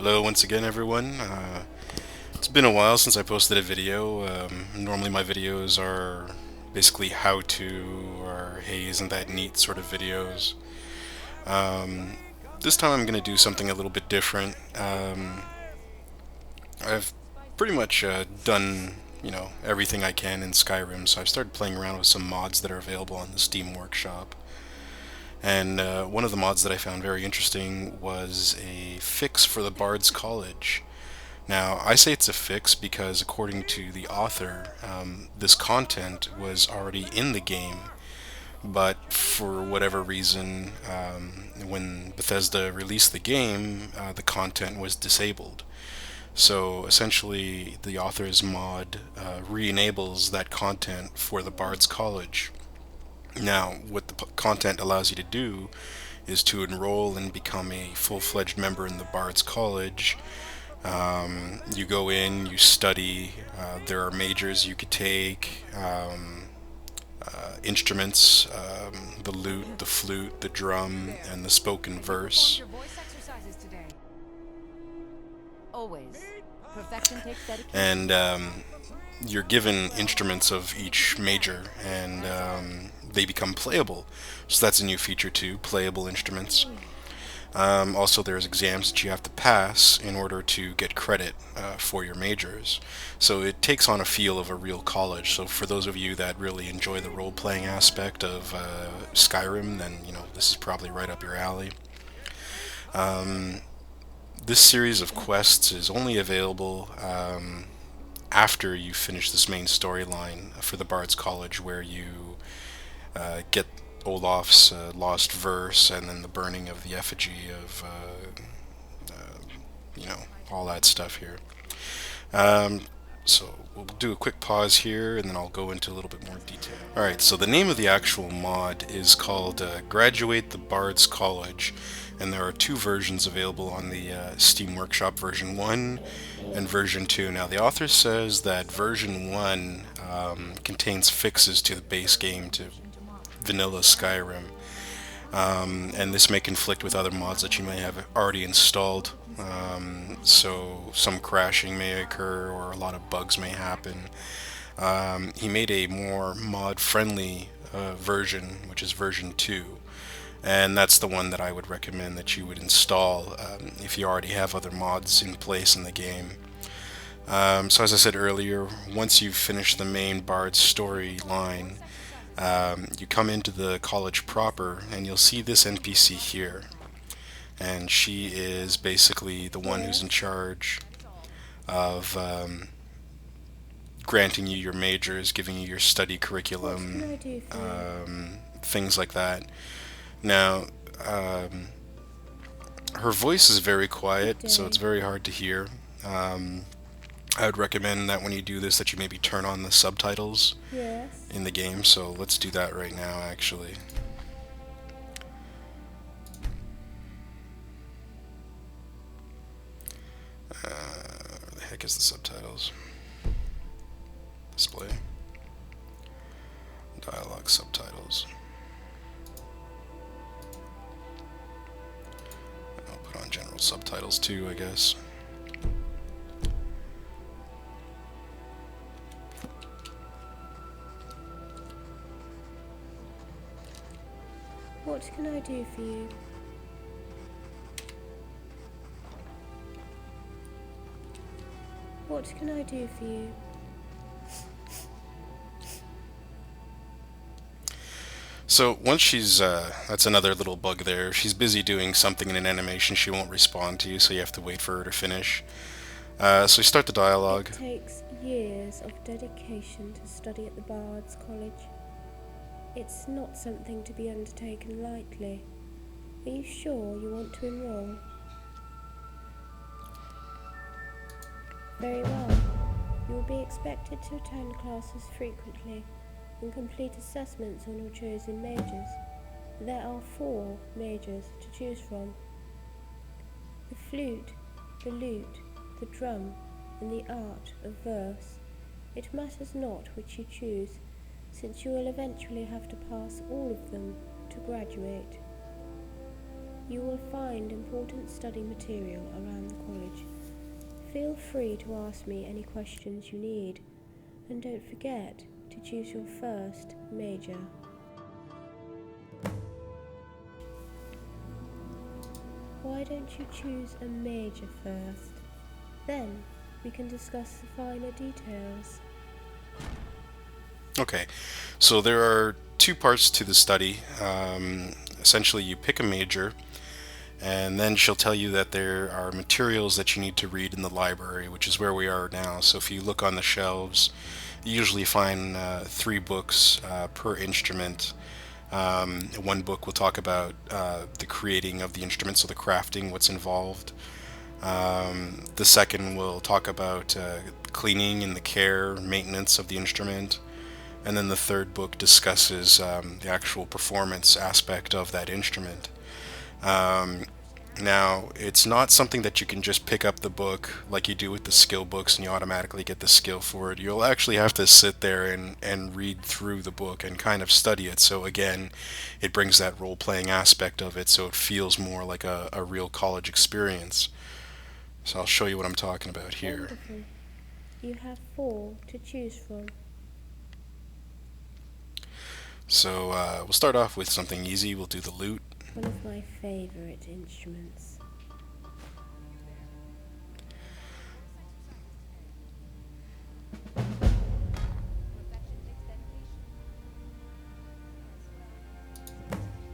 Hello once again, everyone. It's been a while since I posted a video. Normally my videos are basically how-to or hey, isn't that neat sort of videos. Um, this time I'm going to do something a little bit different. I've pretty much done, everything I can in Skyrim, so I've started playing around with some mods that are available on the Steam Workshop. And one of the mods that I found very interesting was a fix for the Bards College. Now, I say it's a fix because, according to the author, this content was already in the game, but for whatever reason, when Bethesda released the game, the content was disabled. So essentially, the author's mod re-enables that content for the Bard's College. Now, what the content allows you to do is to enroll and become a full-fledged member in the Bard's College. You go in, you study. There are majors you could take, instruments, the lute, the flute, the drum, and the spoken verse. Your voice exercises today. Always. Perfection takes dedication. And you're given instruments of each major, and they become playable. So that's a new feature too, playable instruments. Also, there's exams that you have to pass in order to get credit for your majors. So it takes on a feel of a real college. So for those of you that really enjoy the role-playing aspect of Skyrim, then this is probably right up your alley. This series of quests is only available after you finish this main storyline for the Bard's College, where you get Olaf's lost verse, and then the burning of the effigy of, all that stuff here. So we'll do a quick pause here, and then I'll go into a little bit more detail. Alright, so the name of the actual mod is called Graduate the Bard's College, and there are two versions available on the Steam Workshop, version 1 and version 2. Now, the author says that version 1 contains fixes to the base game, to vanilla Skyrim, and this may conflict with other mods that you may have already installed. So some crashing may occur, or a lot of bugs may happen. He made a more mod-friendly version, which is version 2, and that's the one that I would recommend that you would install if you already have other mods in place in the game. So as I said earlier, once you've finished the main Bard storyline, you come into the college proper, and you'll see this NPC here. And she is basically the one who's in charge of granting you your majors, giving you your study curriculum, things like that. Now, her voice is very quiet, so it's very hard to hear. I would recommend that when you do this, that you maybe turn on the subtitles in the game. So let's do that right now, actually. Where the heck is the subtitles? Display. Dialogue subtitles. I'll put on general subtitles too, I guess. What can I do for you? What can I do for you? So once she's, that's another little bug there. If she's busy doing something in an animation, she won't respond to you, so you have to wait for her to finish. So you start the dialogue. It takes years of dedication to study at the Bards College. It's not something to be undertaken lightly. Are you sure you want to enroll? Very well. You will be expected to attend classes frequently and complete assessments on your chosen majors. There are 4 majors to choose from: the flute, the lute, the drum, and the art of verse. It matters not which you choose, since you will eventually have to pass all of them to graduate. You will find important study material around the college. Feel free to ask me any questions you need, and don't forget to choose your first major. Why don't you choose a major first? Then we can discuss the finer details. Okay, so there are two parts to the study. Essentially, you pick a major, and then she'll tell you that there are materials that you need to read in the library, which is where we are now. So if you look on the shelves, you usually find 3 books per instrument. One book will talk about the creating of the instrument, so the crafting, what's involved. The second will talk about cleaning and the care, maintenance of the instrument. And then the third book discusses the actual performance aspect of that instrument. Now, it's not something that you can just pick up the book like you do with the skill books and you automatically get the skill for it. You'll actually have to sit there and read through the book and kind of study it. So again, it brings that role-playing aspect of it, so it feels more like a real college experience. So I'll show you what I'm talking about here. Wonderful. You have 4 to choose from. So we'll start off with something easy. We'll do the lute. One of my favourite instruments.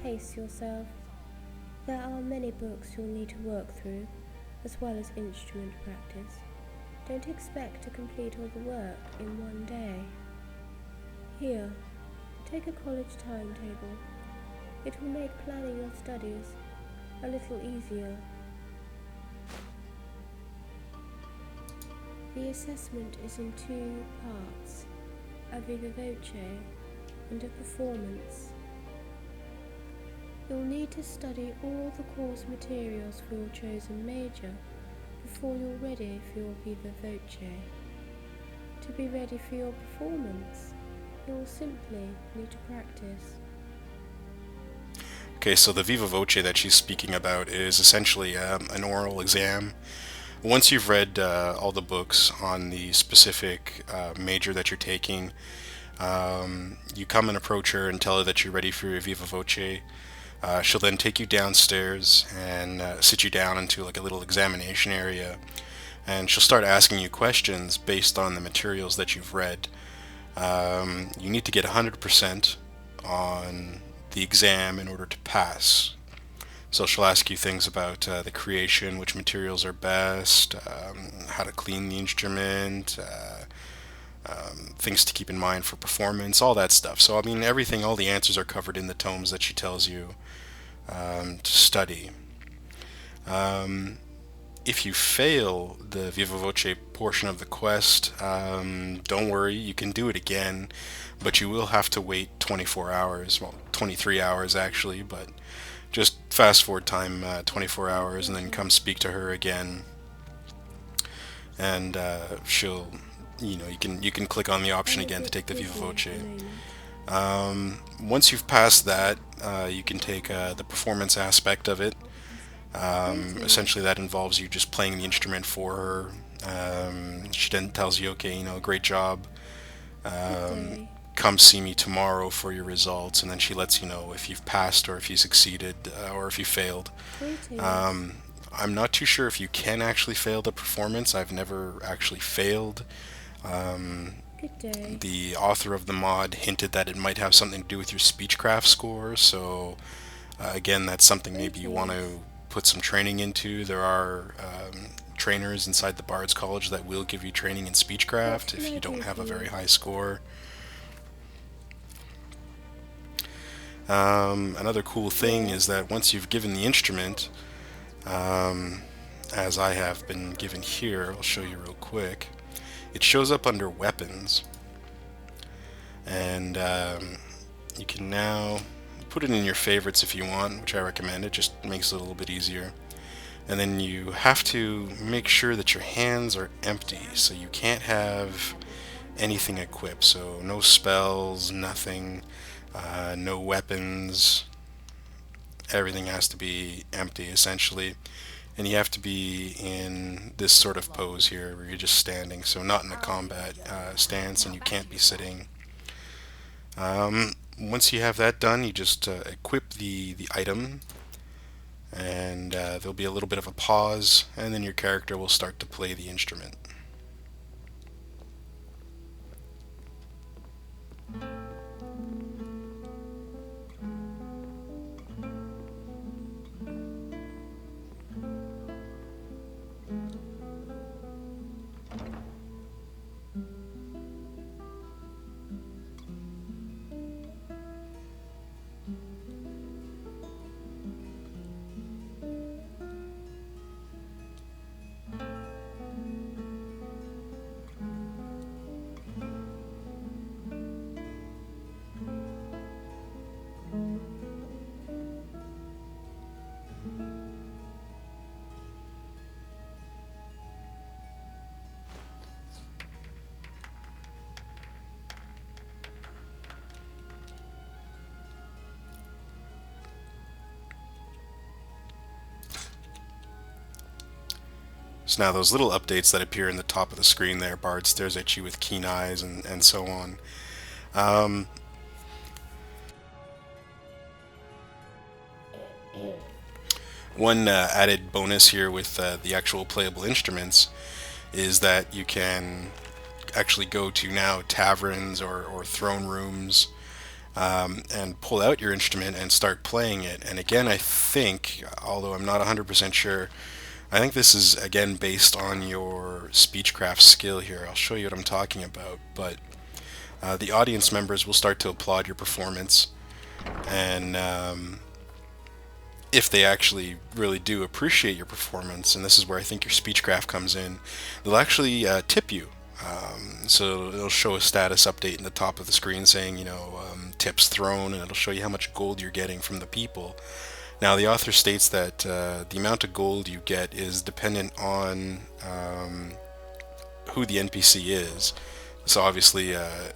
Pace yourself. There are many books you'll need to work through, as well as instrument practice. Don't expect to complete all the work in one day. Here, take a college timetable. It will make planning your studies a little easier. The assessment is in 2 parts, a viva voce and a performance. You'll need to study all the course materials for your chosen major before you're ready for your viva voce. To be ready for your performance, you'll simply need to practice. Okay, so the viva voce that she's speaking about is essentially an oral exam. Once you've read all the books on the specific major that you're taking, you come and approach her and tell her that you're ready for your viva voce. She'll then take you downstairs and sit you down into like a little examination area, and she'll start asking you questions based on the materials that you've read. You need to get 100% on the exam in order to pass. So she'll ask you things about the creation, which materials are best, how to clean the instrument, things to keep in mind for performance, all that stuff. So I mean everything, all the answers are covered in the tomes that she tells you to study. If you fail the viva voce portion of the quest, don't worry, you can do it again, but you will have to wait 24 hours, well 23 hours actually, but just fast forward time 24 hours and then come speak to her again, and she'll, you can click on the option again to take the viva voce. Once you've passed that, you can take the performance aspect of it. Essentially that involves you just playing the instrument for her. She then tells you, okay, great job, come see me tomorrow for your results, and then she lets you know if you've passed or if you succeeded or if you failed. I'm not too sure if you can actually fail the performance. I've never actually failed. Good day. The author of the mod hinted that it might have something to do with your speechcraft score, so again, that's something maybe you want to put some training into. There are trainers inside the Bards College that will give you training in speechcraft if you don't have a very high score. Another cool thing is that once you've given the instrument, as I have been given here, I'll show you real quick, it shows up under weapons, and you can now put it in your favorites if you want, which I recommend. It just makes it a little bit easier. And then you have to make sure that your hands are empty, so you can't have anything equipped, so no spells, nothing, no weapons, everything has to be empty essentially, and you have to be in this sort of pose here where you're just standing, so not in a combat stance, and you can't be sitting. Once you have that done, you just equip the item, and there'll be a little bit of a pause, and then your character will start to play the instrument. So now those little updates that appear in the top of the screen there, Bard stares at you with keen eyes, and so on. One added bonus here with the actual playable instruments is that you can actually go to now taverns or throne rooms, and pull out your instrument and start playing it. And again, I think, although I'm not 100% sure, I think this is again based on your speechcraft skill here. I'll show you what I'm talking about, but the audience members will start to applaud your performance, and if they actually really do appreciate your performance, and this is where I think your speechcraft comes in, they'll actually tip you. So it'll show a status update in the top of the screen saying, tips thrown, and it'll show you how much gold you're getting from the people. Now, the author states that the amount of gold you get is dependent on who the NPC is. So obviously, the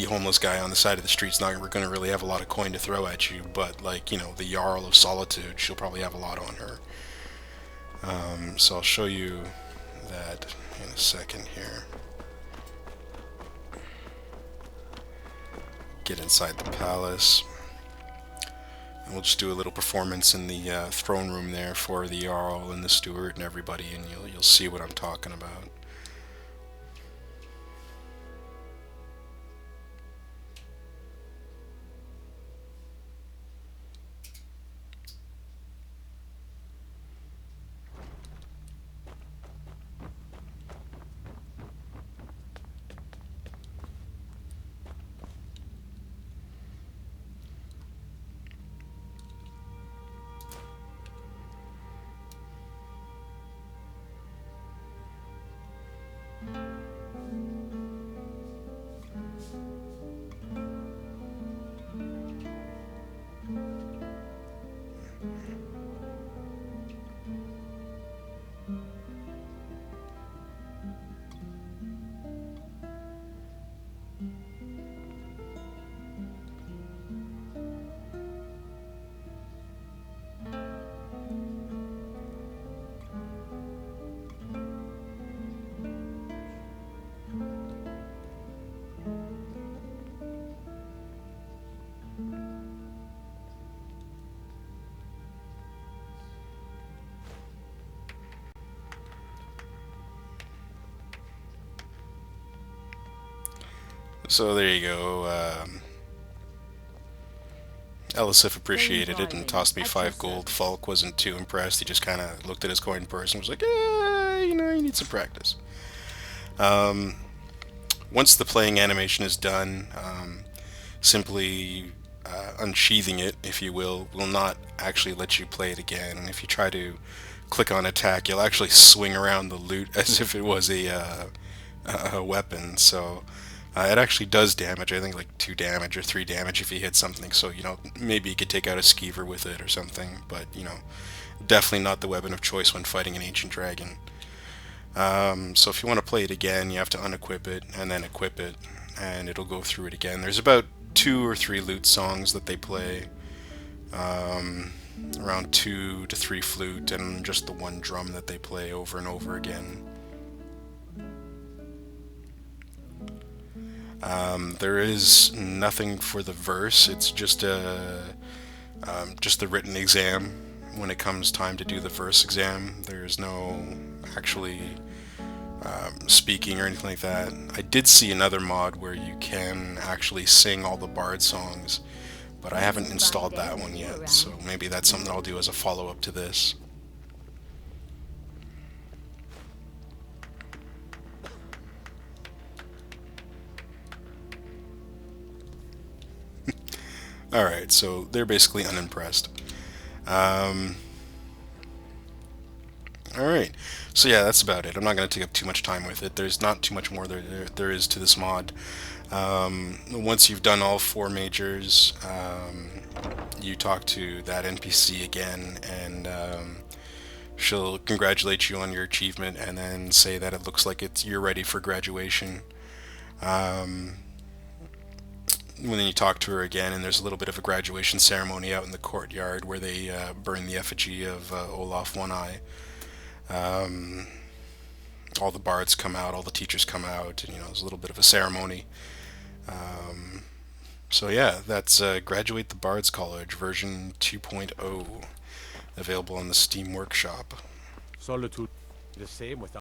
homeless guy on the side of the street's not going to really have a lot of coin to throw at you, but the Jarl of Solitude, she'll probably have a lot on her. So I'll show you that in a second here. Get inside the palace. And we'll just do a little performance in the throne room there for the Jarl and the steward and everybody, and you'll see what I'm talking about. So there you go. Elisif appreciated it and tossed me 5 gold. Falk wasn't too impressed. He just kind of looked at his coin purse and was like, you need some practice. Once the playing animation is done, simply unsheathing it, if you will not actually let you play it again. And if you try to click on attack, you'll actually swing around the loot as if it was a weapon. So it actually does damage. I think like 2 damage or 3 damage if you hit something. So maybe you could take out a skeever with it or something. But definitely not the weapon of choice when fighting an ancient dragon. So if you want to play it again, you have to unequip it and then equip it, and it'll go through it again. There's about 2 or 3 loot songs that they play, around 2 to 3 flute, and just the one drum that they play over and over again. There is nothing for the verse. It's just just the written exam. When it comes time to do the verse exam, there's no actually speaking or anything like that. I did see another mod where you can actually sing all the Bard songs, but I haven't installed that one yet, so maybe that's something I'll do as a follow-up to this. Alright, so they're basically unimpressed. Alright, so yeah, that's about it. I'm not going to take up too much time with it. There's not too much more there is to this mod. Once you've done all 4 majors, you talk to that NPC again, and she'll congratulate you on your achievement and then say that it looks like you're ready for graduation. When you talk to her again, and there's a little bit of a graduation ceremony out in the courtyard where they burn the effigy of Olaf One Eye. All the bards come out, all the teachers come out, and there's a little bit of a ceremony. So yeah, that's Graduate the Bards College version 2.0, available on the Steam Workshop. Solitude the same without